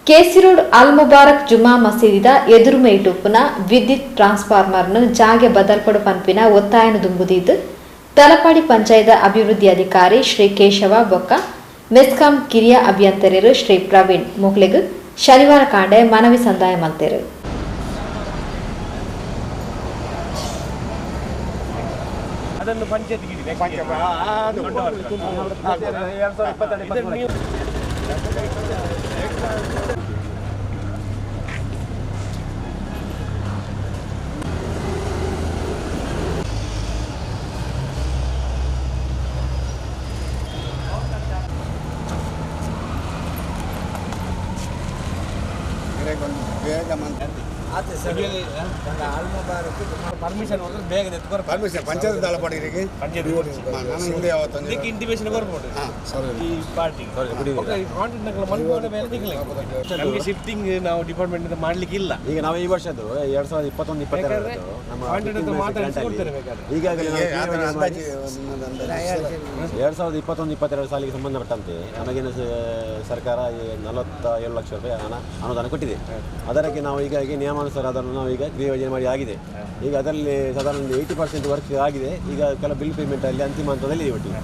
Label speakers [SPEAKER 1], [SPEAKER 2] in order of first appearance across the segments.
[SPEAKER 1] KC road ಅಲ್ ಮುಬಾರಕ್ ಜುಮಾ ಮಸೀದಿದ ಎದುರುಮೇಟುಪ್ಪುನ ವಿದ್ಯುತ್ ಟ್ರಾನ್ಸ್ಫಾರ್ಮರ್ನು ಜಾಗೆ ಬದಲ್ಪಡು ಪಂಪಿನ ಒತ್ತಾಯನು ದುಂಬುದಿದ್ದು ತಲಪಾಡಿ ಪಂಚಾಯತ್ ಅಭಿವೃದ್ಧಿ ಅಧಿಕಾರಿ ಶ್ರೀ ಕೇಶವ ಬೊಕ್ಕ ಮೆಸ್ಕಾಂ ಕಿರಿಯ ಅಭಿಯಂತರರು ಶ್ರೀ ಪ್ರವೀಣ್ ಮುಕ್ಲೆಗ್ ಶನಿವಾರ ಕಾಂಡೆ ಮನವಿ ಸಂದಾಯ ಮಲ್ತೆರು.
[SPEAKER 2] ಪರ್ಮಿಷನ್ ಬೇಗ ಪರ್ಮಿಷನ್ ಪಂಚಾಯತ್ ತಲಪಾಡಿಗೆ ಹಿಂದೆ ಇಂಟಿಮೇಷನ್ ಬರ್ಬೋದು ಈ ಪಾರ್ಟಿ ನಮಗೆ ಶಿಫ್ಟಿಂಗ್ ನಾವು ಡಿಪಾರ್ಟ್ಮೆಂಟ್ ಇಂದ ಮಾಡ್ಲಿಕ್ಕೆ ಇಲ್ಲ.
[SPEAKER 3] ಈಗ ನಾವು ಈ ವರ್ಷದ್ದು 2021-22 ಈಗಾಗಲೇ 2021-22 ಸಾಲಿಗೆ ಸಂಬಂಧಪಟ್ಟಂತೆ ನಮಗೇನು ಸರ್ಕಾರ 47 ಲಕ್ಷ ರೂಪಾಯಿ ಅನುದಾನ ಕೊಟ್ಟಿದೆ. ಅದಕ್ಕೆ ನಾವು ಈಗ ನಿಯಮಾನುಸಾರ ಅದನ್ನು ನಾವು ಈಗ ಕ್ರಿಯಾ ಯೋಜನೆ ಮಾಡಿ ಆಗಿದೆ. ಈಗ ಅದರಲ್ಲಿ ಸಾಧಾರಣ 80% ವರ್ಕ್ ಆಗಿದೆ. ಈಗ ಕೆಲವು ಬಿಲ್ ಪೇಮೆಂಟಲ್ಲಿ ಅಂತಿಮ ಹಂತದಲ್ಲಿ ಇದೆ ಒಟ್ಟಿಗೆ.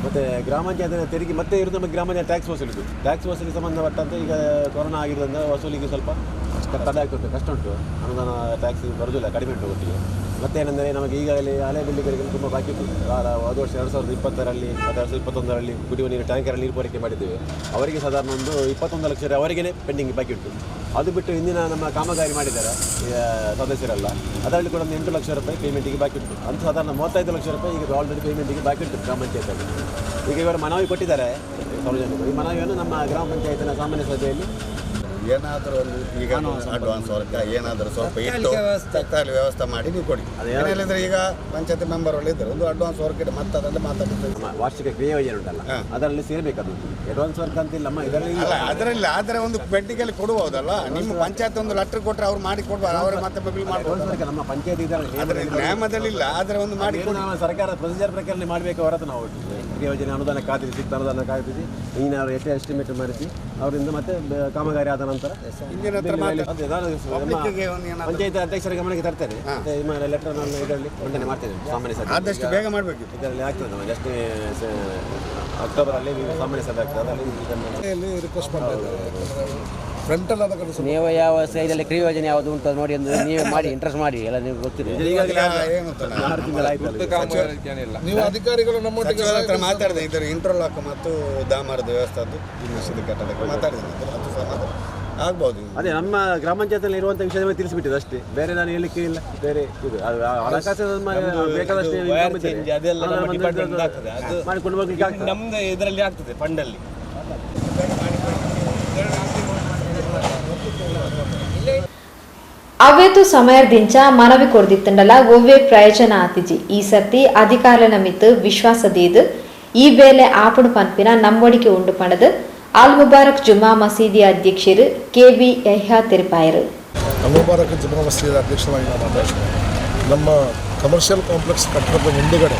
[SPEAKER 3] ಮತ್ತು ಗ್ರಾಮ ಪಂಚಾಯತ್ ತೆರಿಗೆ ಮತ್ತೆ ಇರೋದು ನಮ್ಮ ಗ್ರಾಮ ಪಂಚಾಯತ್ ಟ್ಯಾಕ್ಸ್ ವಸೂಲಿದು ವಸೂಲಿಗೆ ಸಂಬಂಧಪಟ್ಟಂತೆ ಈಗ ಕೊರೋನಾ ಆಗಿರೋದ್ರಿಂದ ವಸೂಲಿಗೆ ಸ್ವಲ್ಪ ತಡೆ ಆಗ್ತದೆ, ಕಷ್ಟ ಉಂಟು. ಅನುದಾನ ಟ್ಯಾಕ್ಸ್ ಬರೋದಿಲ್ಲ, ಕಡಿಮೆ ಉಂಟು ಒಟ್ಟಿಗೆ. ಮತ್ತೇನೆಂದರೆ ನಮಗೆ ಈಗಾಗಲೇ ಹಳೆ ಬಿಲ್ಡಿಗರಿಗೆ ತುಂಬ ಬಾಕಿ ಉಂಟು. ಹೋದ ವರ್ಷ 2020ರಲ್ಲಿ 2021ರಲ್ಲಿ ಕುಡಿಯುವ ನೀರು ಟ್ಯಾಂಕರಲ್ಲಿ ನೀರು ಪೂರೈಕೆ ಮಾಡಿದ್ದೇವೆ. ಅವರಿಗೆ ಸಾಧಾರಣ ಒಂದು 21 ಲಕ್ಷ ಅವರಿಗೇ ಪೆಂಡಿಂಗ್ ಬಾಕಿ ಉಂಟು. ಅದು ಬಿಟ್ಟು ಹಿಂದಿನ ನಮ್ಮ ಕಾಮಗಾರಿ ಮಾಡಿದ್ದಾರೆ ಸದಸ್ಯರೆಲ್ಲ, ಅದರಲ್ಲಿ ಕೂಡ ಒಂದು 8 ಲಕ್ಷ ರೂಪಾಯಿ ಪೇಮೆಂಟಿಗೆ ಬಾಕಿ ಉಂಟು. ಅಂತ ಸಾಧಾರಣ 35 ಲಕ್ಷ ರೂಪಾಯಿ ಈಗ ಆಲ್ರೆಡಿ ಪೇಮೆಂಟಿಗೆ ಬಾಕಿ ಉಂಟು ಗ್ರಾಮ ಪಂಚಾಯತಲ್ಲಿ. ಈಗ ಇವರು ಮನವಿ ಕೊಟ್ಟಿದ್ದಾರೆ ಸಾರ್ವಜನಿಕರು. ಈ ಮನವಿಯನ್ನು ನಮ್ಮ ಗ್ರಾಮ ಪಂಚಾಯತಿನ ಸಾಮಾನ್ಯ ಸಭೆಯಲ್ಲಿ
[SPEAKER 4] ಏನಾದರೂ ಒಂದು ಈಗ ಅಡ್ವಾನ್ಸ್ ವರ್ಕ್ ಏನಾದರೂ ಸ್ವಲ್ಪ ಇಟ್ಟು ತಕ್ಕಾಲಿ ವ್ಯವಸ್ಥೆ ಮಾಡಿ ನೀವು ಕೊಡಿ. ಏನಿಲ್ಲಂದ್ರೆ ಈಗ ಪಂಚಾಯತ್ ಮೆಂಬರ್ ಇದ್ದಾರೆ, ಒಂದು ಅಡ್ವಾನ್ಸ್ ವರ್ಕ್ ಇದೆ, ಮತ್ತೆ ಅದರಲ್ಲಿ ಮಾತಾಡ್ತೀವಿ.
[SPEAKER 3] ವಾರ್ಷಿಕ ಕ್ರಿಯಾ ಯೋಜನೆ ಉಂಟಲ್ಲ, ಅದರಲ್ಲಿ ಸೇರಬೇಕದು. ಅಡ್ವಾನ್ಸ್ ವರ್ಕ್ ಅಂತಿಲ್ಲ
[SPEAKER 4] ಅದರಲ್ಲಿ ಆದರೆ ಒಂದು ಪೆಟ್ಟಿಗೆಯಲ್ಲಿ ಕೊಡುವುದಲ್ಲ. ನಿಮ್ಮ ಪಂಚಾಯತ್ ಒಂದು ಲೆಟರ್ ಕೊಟ್ಟರೆ ಅವ್ರು ಮಾಡಿ ಕೊಡ್ಬಾರ್ದು, ಅವ್ರಿಗೆ ಮತ್ತೆ ಬಿಲ್ ಮಾಡ್ಬೋದು.
[SPEAKER 3] ನಮ್ಮ ಪಂಚಾಯತ್
[SPEAKER 4] ಅದರ ನ್ಯಾಮದಲ್ಲಿ ಇಲ್ಲ, ಆದರೆ ಒಂದು ಮಾಡಿ
[SPEAKER 3] ಸರ್ಕಾರ ಪ್ರೊಸೀಜರ್ ಪ್ರಕಾರ ಮಾಡಬೇಕು. ಹೊರತು ನಾವು ಕ್ರಿಯಾ ಯೋಜನೆ ಅನುದಾನ ಕಾದಿರಿಸಿ ಅನುದಾನ ಕಾದಿರಿಸಿ ಇನ್ನವರು ಎಷ್ಟು ಎಸ್ಟಿಮೇಟ್ ಮಾಡಿಸಿ ಅವರಿಂದ ಮತ್ತೆ ಕಾಮಗಾರಿ ಆದ ನಂತರ ಪಂಚಾಯತ್ ಅಧ್ಯಕ್ಷರ ಗಮನಕ್ಕೆ ತರ್ತೇನೆ. ಮತ್ತೆ ಲೆಟರ್ ನಾನು ಇದರಲ್ಲಿ ಮಂಡನೆ ಮಾಡ್ತೇನೆ ಸಾಮಾನ್ಯ ಸಭೆ.
[SPEAKER 4] ಆದಷ್ಟು ಬೇಗ ಮಾಡಬೇಕು.
[SPEAKER 3] ಇದರಲ್ಲಿ ಆಗ್ತದೆ ನಾವು ಜಸ್ಟ್ ಅಕ್ಟೋಬರಲ್ಲಿ ಸಾಮಾನ್ಯ ಸಭೆ ಆಗ್ತದೆ. ಅದರಲ್ಲಿ
[SPEAKER 5] ರಿಕ್ವೆಸ್ಟ್ ಮಾಡ್ತಾರೆ
[SPEAKER 6] ನೀವು ಯಾವ ಸೈಡಲ್ಲಿ ಕ್ರಿಯಾ ಯೋಜನೆ ಯಾವುದು ಉಂಟು ನೋಡಿ ಅಂದ್ರೆ ನೀವೇ ಮಾಡಿ ಇಂಟ್ರೆಸ್ಟ್ ಮಾಡಿ ಎಲ್ಲ ನೀವು ಗೊತ್ತಿದೆ.
[SPEAKER 5] ನೀವು ಅಧಿಕಾರಿಗಳು ನಮ್ಮೊಟ್ಟಿಗೆ
[SPEAKER 4] ಮಾತಾಡಿದೆ ಇದರ ಇಂಟರ್ಲಾಕ್ ಮತ್ತು ದಾಮರದ ವ್ಯವಸ್ಥೆ ಅದು ಮಸೀದಿ ಕಟ್ಟಡಕ್ಕೆ ಮಾತಾಡಿದೆ. ಅದು ಸಹ ಆಗ್ಬೋದು.
[SPEAKER 3] ಅದೇ ನಮ್ಮ ಗ್ರಾಮ ಪಂಚಾಯತಲ್ಲಿ ಇರುವಂಥ ವಿಷಯದ ಮೇಲೆ ತಿಳಿಸಿಬಿಟ್ಟಿದೆ ಅಷ್ಟೇ, ಬೇರೆ ನಾನು ಹೇಳಲಿಕ್ಕೆ ಇಲ್ಲ. ಬೇರೆ ಇದು ಹಣಕಾಸು ಬೇಕಾದಷ್ಟು ಮಾಡಿಕೊಂಡು ಹೋಗ್ಲಿಕ್ಕೆ
[SPEAKER 2] ನಮ್ದು ಇದರಲ್ಲಿ ಆಗ್ತದೆ ಫಂಡಲ್ಲಿ.
[SPEAKER 1] ಅವೇತು ಸಮಯದಿಂಚ ಮನವಿ ಕೊಡ್ದಿತ್ತಂಡಲ ಒವ್ವೇ ಪ್ರಯೋಜನ ಆತಿಜಿ. ಈ ಸರ್ತಿ ಅಧಿಕಾರನ ಮಿತ್ತು ವಿಶ್ವಾಸದೀದು ಈ ಬೇಲೆ ಆಪುಡು ಪಂಪಿನ ನಂಬಡಿಕೆ ಉಂಡು ಪಣದು ಅಲ್ ಮುಬಾರಕ್ ಜುಮಾ ಮಸೀದಿ ಅಧ್ಯಕ್ಷರು ಕೆಬಿ ಯಹ್ಯಾ ತೆರಿಪಾಯರು.
[SPEAKER 5] ಅಲ್ ಮುಬಾರಕ್ ಜುಮಾ ಮಸೀದಿ ಅಧ್ಯಕ್ಷರಾಗಿ ನಾನು ಮಾತಾಡ್ತೀನಿ. ನಮ್ಮ ಕಮರ್ಷಿಯಲ್ ಕಾಂಪ್ಲೆಕ್ಸ್ ಕಟ್ಟಡದ ಮುಂದುಗಡೆ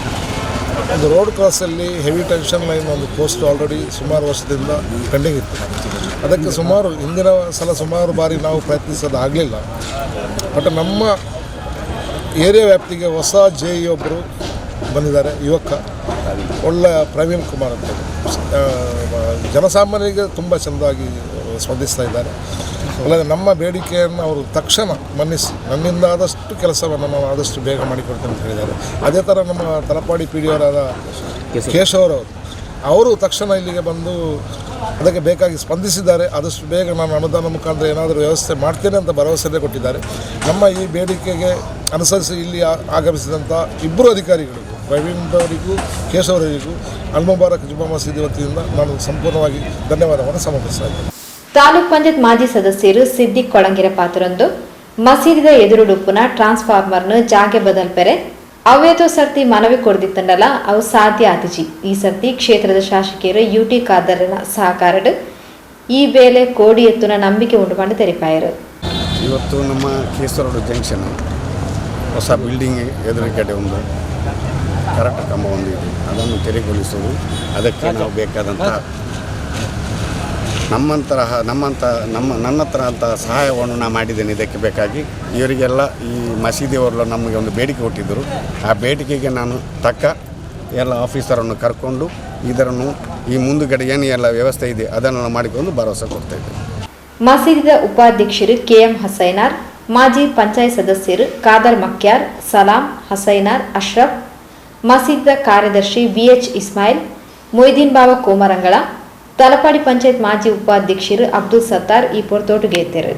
[SPEAKER 5] ಒಂದು ರೋಡ್ ಕ್ರಾಸಲ್ಲಿ ಹೆವಿ ಟೆನ್ಷನ್ ಲೈನ್ ಒಂದು ಪೋಸ್ಟ್ ಆಲ್ರೆಡಿ ಸುಮಾರು ವರ್ಷದಿಂದ ಪೆಂಡಿಂಗ್ ಇತ್ತು. ಅದಕ್ಕೆ ಹಿಂದಿನ ಸಲ ಸುಮಾರು ಬಾರಿ ನಾವು ಪ್ರಯತ್ನಿಸೋದಾಗಲಿಲ್ಲ. ಬಟ್ ನಮ್ಮ ಏರಿಯಾ ವ್ಯಾಪ್ತಿಗೆ ಹೊಸ JE ಒಬ್ಬರು ಬಂದಿದ್ದಾರೆ, ಯುವಕ, ಒಳ್ಳೆಯ ಪ್ರವೀಣ್ ಕುಮಾರ್ ಅಂತ. ಜನಸಾಮಾನ್ಯರಿಗೆ ತುಂಬ ಚೆಂದಾಗಿ ಸ್ಪಂದಿಸ್ತಾ ಇದ್ದಾರೆ. ಅಲ್ಲದೆ ನಮ್ಮ ಬೇಡಿಕೆಯನ್ನು ಅವರು ತಕ್ಷಣ ಮನ್ನಿಸಿ ನನ್ನಿಂದ ಆದಷ್ಟು ಕೆಲಸವನ್ನು ನಾವು ಆದಷ್ಟು ಬೇಗ ಮಾಡಿಕೊಡ್ತೇನೆ ಅಂತ ಹೇಳಿದ್ದಾರೆ. ಅದೇ ಥರ ನಮ್ಮ ತಲಪಾಡಿ PDO ಅವರಾದ ಕೇಶವರವರು ಅವರು ತಕ್ಷಣ ಇಲ್ಲಿಗೆ ಬಂದು ಅದಕ್ಕೆ ಬೇಕಾಗಿ ಸ್ಪಂದಿಸಿದ್ದಾರೆ. ಆದಷ್ಟು ಬೇಗ ನಾನು ಅನುದಾನ ಮುಖಾಂತರ ಏನಾದರೂ ವ್ಯವಸ್ಥೆ ಮಾಡ್ತೇನೆ ಅಂತ ಭರವಸೆ ಕೊಟ್ಟಿದ್ದಾರೆ. ನಮ್ಮ ಈ ಬೇಡಿಕೆಗೆ ಅನುಸರಿಸಿ ಇಲ್ಲಿ ಆಗಮಿಸಿದಂಥ ಇಬ್ಬರು ಅಧಿಕಾರಿಗಳಿಗೂ, ಪ್ರವೀಣ್ ಅವರಿಗೂ ಕೇಶವರಿಗೂ ಅಲ್ ಮುಬಾರಕ್ ಜುಮಾ ಮಸೀದಿ ವತಿಯಿಂದ ನಾನು ಸಂಪೂರ್ಣವಾಗಿ ಧನ್ಯವಾದವನ್ನು ಸಮರ್ಪಿಸ್ತಾ ಇದ್ದೇನೆ.
[SPEAKER 1] ತಾಲೂಕ್ ಪಂಚಾಯತ್ ಮಾಜಿ ಸದಸ್ಯರು ಸಿದ್ದಿಕ್ ಕೊಳಂಗೆರೆ ಪಾತ್ರೊಂದು ಮಸೀದಿದ ಎದುರುಡುಪ್ಪುನ ಟ್ರಾನ್ಸ್ಫಾರ್ಮರ್ನು ಜಾಗೆ ಬದಲ್ಪೆರೆ ಅವೇತೋ ಸರ್ತಿ ಮನವಿ ಕೊಡ್ದಿತ್ತಂಡಲ ಅವು ಸಾಧ್ಯ ಆತಿಜಿ. ಈ ಸರ್ತಿ ಕ್ಷೇತ್ರದ ಶಾಸಕಿಯರು UT ಖಾದರ್ನ ಸಹಕಾರಡು ಈ ಬೇಲೆ ಕೋಡಿ ಎತ್ತುನ ನಂಬಿಕೆ ಉಂಟುಕೊಂಡು ತೆರಿಪಾಯರು.
[SPEAKER 4] ಇವತ್ತು ನಮ್ಮ ಕೇಸರ ರೋಡ್ ಜಂಕ್ಷನ್ ಹೊಸ ಬಿಲ್ಡಿಂಗ್ ಎದುರುಗಡೆ ಒಂದು ಕರೆಕ್ಟ್ ಕಂಬ ಒಂದು ಇದೆ, ಅದನ್ನು ತೆರವುಗೊಳಿಸುವುದು. ಅದಕ್ಕೆ ನಾವು ಬೇಕಾದಂಥ ನನ್ನ ಹತ್ರ ಅಂತ ಸಹಾಯವನ್ನು ನಾನು ಮಾಡಿದ್ದೇನೆ. ಇದಕ್ಕೆ ಬೇಕಾಗಿ ಇವರಿಗೆಲ್ಲ ಈ ಮಸೀದಿಯವರೆಲ್ಲ ನಮಗೆ ಒಂದು ಬೇಡಿಕೆ ಕೊಟ್ಟಿದ್ದರು. ಆ ಬೇಡಿಕೆಗೆ ನಾನು ತಕ್ಕ ಎಲ್ಲ ಆಫೀಸರನ್ನು ಕರ್ಕೊಂಡು ಇದನ್ನು ಈ ಮುಂದುಗಡೆ ಏನು ಎಲ್ಲ ವ್ಯವಸ್ಥೆ ಇದೆ ಅದನ್ನು ಮಾಡಿಕೊಂಡು ಭರವಸೆ ಕೊಡ್ತಾ ಇದ್ದೇನೆ.
[SPEAKER 1] ಮಸೀದಿದ ಉಪಾಧ್ಯಕ್ಷರು ಕೆಎಂ ಹಸೈನಾರ್, ಮಾಜಿ ಪಂಚಾಯತ್ ಸದಸ್ಯರು ಖಾದರ್ ಮಕ್ಯಾರ್, ಸಲಾಂ, ಹಸೈನಾರ್, ಅಶ್ರಫ್, ಮಸೀದಿದ ಕಾರ್ಯದರ್ಶಿ ವಿಎಚ್ ಇಸ್ಮಾಯಿಲ್, ಮೊಯ್ದೀನ್ ಬಾವ ಕೋಮರಂಗಳ, ತಲಪಾಡಿ ಪಂಚಾಯತ್ ಮಾಜಿ ಉಪಾಧ್ಯಕ್ಷರು ಅಬ್ದುಲ್ ಸತ್ತಾರ್ ಈ ಪೊರ್ತೋಟು ಗೆದ್ದರು.